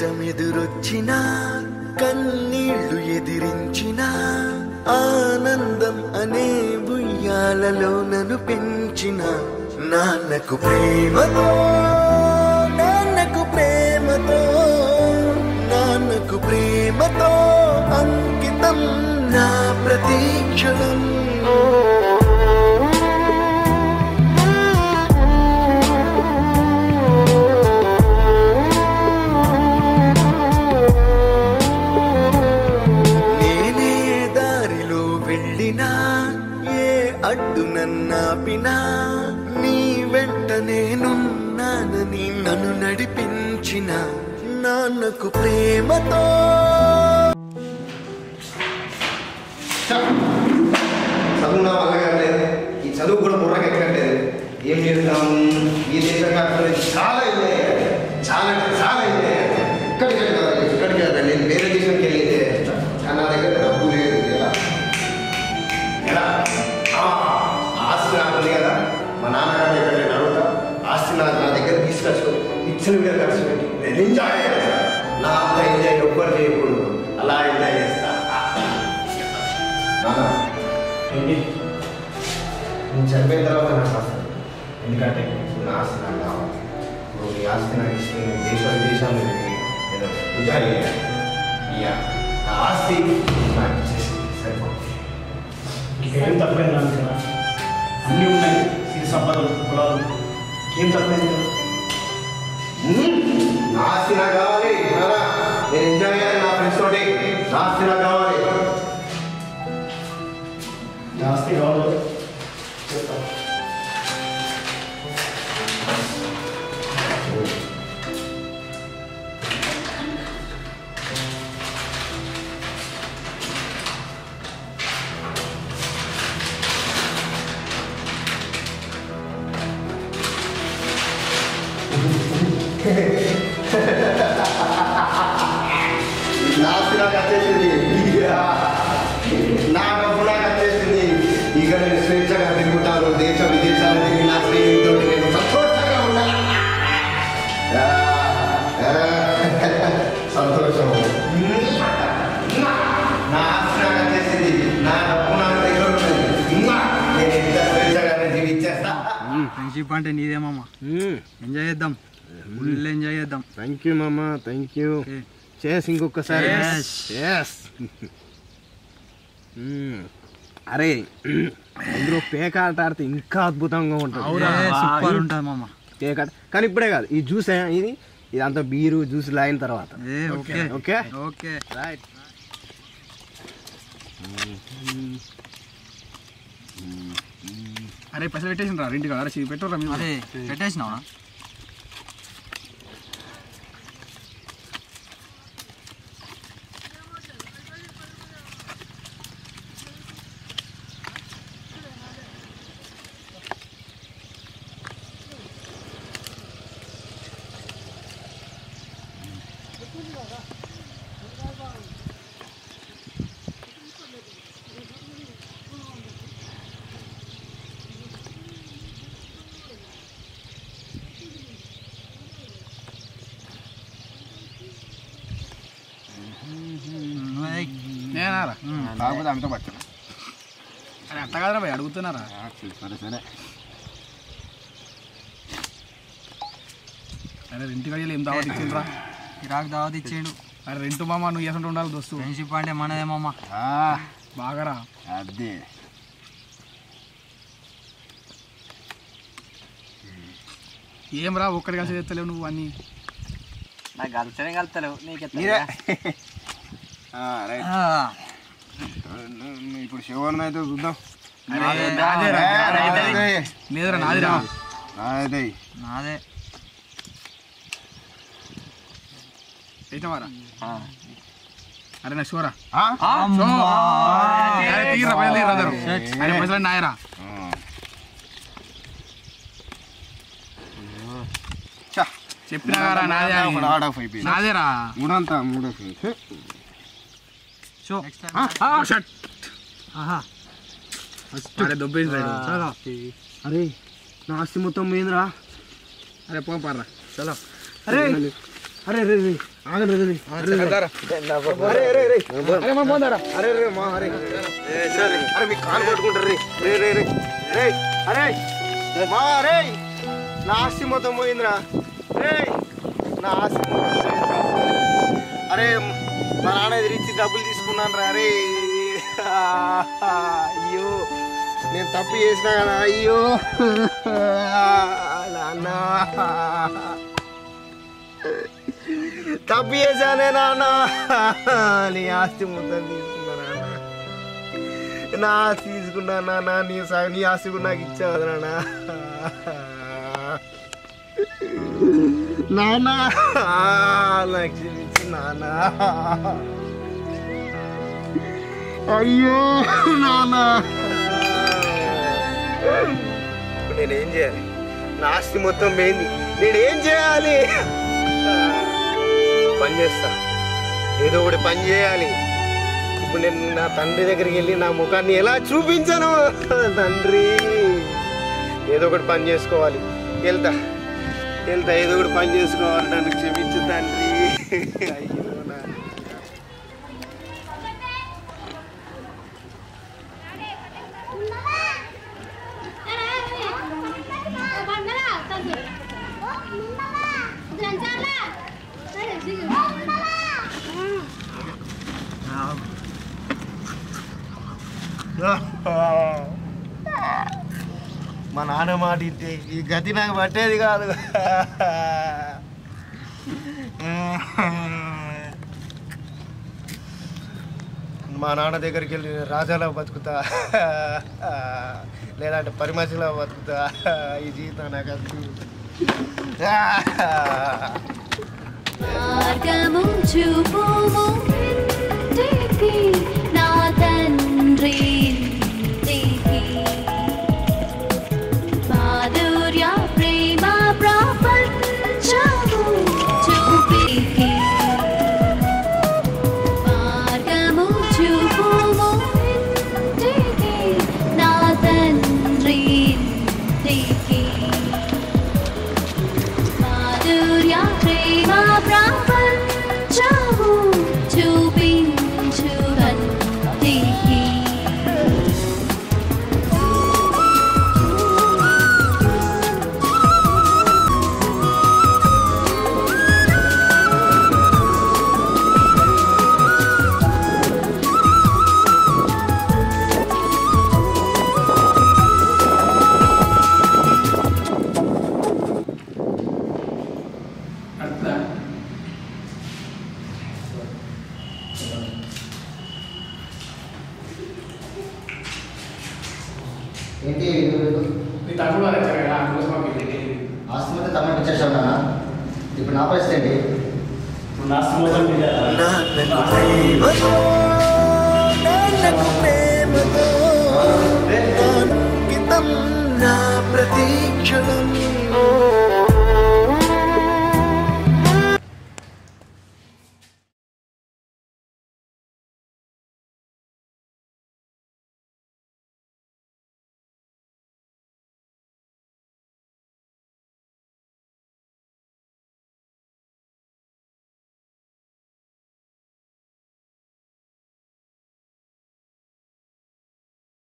కష్టమెదురొచ్చినా కన్నీళ్లు ఎదిరించిన ఆనందం అనే ఉయ్యాలలో నన్ను పెంచిన నాన్నకు ప్రేమతో నాన్నకు ప్రేమతో నాన్నకు ప్రేమతో అంకితం నా ప్రతీక్షణం. అడ్డు నన్నాపినా నీ వెంట నేనున్నానని నన్ను నడిపించిన నాన్నకు ప్రేమతో. చదువు నా వల్ల కాలేదు, ఈ చదువు కూడా బుర్రకి ఎక్కట్లేదు. ఏం చేస్తాం? ఈ దేశం చాలా అయింది, చాలా చాలా అయింది. ఇక్కడికి కదా నేను వేరే దేశానికి వెళ్ళితే నా దగ్గర డబ్బు లేదు. ఎలా ఆస్తి నాకుంది కదా, మా నాన్నగారి దగ్గర నేను అడుగుతా, ఆస్తి నా దగ్గర తీసుకొచ్చు ఇచ్చిన మీద ఖర్చు పెట్టి నేను ఎంజాయ్ చేస్తా. నా అంత ఎంజాయ్ ఎవ్వరు చేయకూడదు, అలా ఎంజాయ్ చేస్తా. నేను చనిపోయిన తర్వాత నాకు వస్తాను, ఎందుకంటే నా ఆస్తి నాకు కావాలి. ఇప్పుడు ఈ ఆస్తి నాకు ఇస్తే విదేశాలు నేను పూజారి ఇక నా ఆస్తి నాకు ఇచ్చేసి సరిపోతుంది. ఏం తప్పైంది కదా, అన్నీ ఉన్నాయి, సిరి సంపదలు పొలాలు, ఏం తప్పైంది కదా. నా ఆస్తి నాకు కావాలి, నేను ఎంజాయ్ చేయాలి నా ఫ్రెండ్స్ తోటి. నా ఆస్తి నాకు కావాలి. ఆస్తి కావాలి చెప్తాను. నా ఆస్తి నాకు వచ్చేసింది, నా డబ్బు నాకు వచ్చేసింది. ఇక నేను స్వేచ్ఛగా తిరుగుతాను, దేశ విదేశాలు తిరిగి నా స్నేహితులతో నేను సంతోషంగా ఉండాలి. సంతోషం. నా ఆస్తి నాకు వచ్చేసింది, నా డబ్బు నాకు దగ్గర ఉంటుంది. నేను ఎంత స్వేచ్ఛగానే జీవించేస్తా. ఫ్రెండ్షిప్ అంటే నీదేమమ్మా, ఎంజాయ్ చేద్దాం, ఫుల్ ఎంజాయ్ చేద్దాం. థ్యాంక్ యూ మామ, థ్యాంక్ యూ. చేసి ఇంకొకసారి. అరే అందులో పేక ఆట ఆడితే ఇంకా అద్భుతంగా ఉంటుంది. సూపర్ ఉంటుంది మామ పేక ఆట. కానీ ఇప్పుడే కాదు, ఈ జ్యూస్ ఇది ఇదంతా బీరు జ్యూస్ లాగిన తర్వాత. Okay okay okay right. అరే పైసలు పెట్టేసిన రా ఇంటికి. అరే పెట్టరా మీరు? అరే పెట్టేసినావా? నేనారా కాకపోతే ఆమెతో పట్టాను. అరే అట్లా కాదురా భయ్, అడుగుతున్నారా? సరే సరే. అరే రెంట్ కడియాలి ఏం దావత్ ఇచ్చిండ్రా? ఇరాక్ దావత్ ఇచ్చేయండు. అరే రెంట్ మామ నువ్వు చేస్తుంటే ఉండాలి దోస్తు. ఫ్రెండ్షిప్ అంటే మనదేమమ్మా బాగారా. అదే ఏం రా ఒక్కడి కలిసి చేస్తలేవు నువ్వు అన్నీ? నాకు కలుస్తనే కలుస్తలేవు నీకు. ఇప్పుడు శివర్ని అయితే చూద్దాం. లేదురా నాదిరా. అదే నాదే అయితమారా. అరే నా షోరా పైసలు నాయరా. చెప్పినా కదా నాదేరా. మూడంతా మూడో అరే దొబ్బేసి. అరే నా ఆస్తి మొత్తం పోయిందిరా. అరే పోపారా. అరే అరే రే రే ఆగండి రే అరే మా అరే అరే మీ కాలు పట్టుకుంటారు రే రే రే రే అరే మా అరే నా ఆస్తి మొత్తం పోయిందిరా రే నా ఆస్తి అరే మా నాన్న ఎదిరించి డబ్బులు తీసుకున్నాను రా అరే అయ్యో నేను తప్పు చేసినా కదా అయ్యో నాన్న తప్పు చేశానే నాన్న నీ ఆస్తి మొత్తం తీసుకున్నా నాన్న నా ఆస్తి తీసుకున్నా నాన్న నీ ఆస్తి కూడా నాకు ఇచ్చావు కదా నాన్న నాకు క్షమించు నాన్న అయ్యో నాన్న నేనేం చేయాలి నా ఆస్తి మొత్తం పోయింది నేనేం చేయాలి పని చేస్తా ఏదో ఒకటి పని చేయాలి ఇప్పుడు నేను నా తండ్రి దగ్గరికి వెళ్ళి నా ముఖాన్ని ఎలా చూపించను తండ్రి ఏదో ఒకటి పని చేసుకోవాలి వెళ్తా ఏదో ఒకటి పని చేసుకోవాలి నన్ను క్షమించు తండ్రి అయ్యో మా నాన్న మాట ఇంటే ఈ గతి నాకు పట్టేది కాదు మా నాన్న దగ్గరికి వెళ్ళి రాజాలో బతుకుతా లేదంటే పరిమళలో బతుకుతా ఈ జీవితం నాకు మార్గము చూపుము ఇంటికి నా తండ్రి ఇంటికి మాధుర్య ప్రేమ ప్రపంచము చూపికి మార్గము చూపుము ఇంటికి నా తండ్రి ఇంటికి మాధుర్య ప్రేమ ప్రపంచము చూపించు కంటికి ఏంటి నీ తమ్ముడు వాళ్ళు వచ్చారు కదా అందుకోసం మాకు ఇది ఆస్తి మొత్తం తమ్ముడికి ఇచ్చేసావు నాన్న ఇప్పుడు నా పరిస్థితి ఏంటి ఇప్పుడు నా సమాజం మీద నాన్నకు ప్రేమతో అంకితం నా ప్రతి క్షణం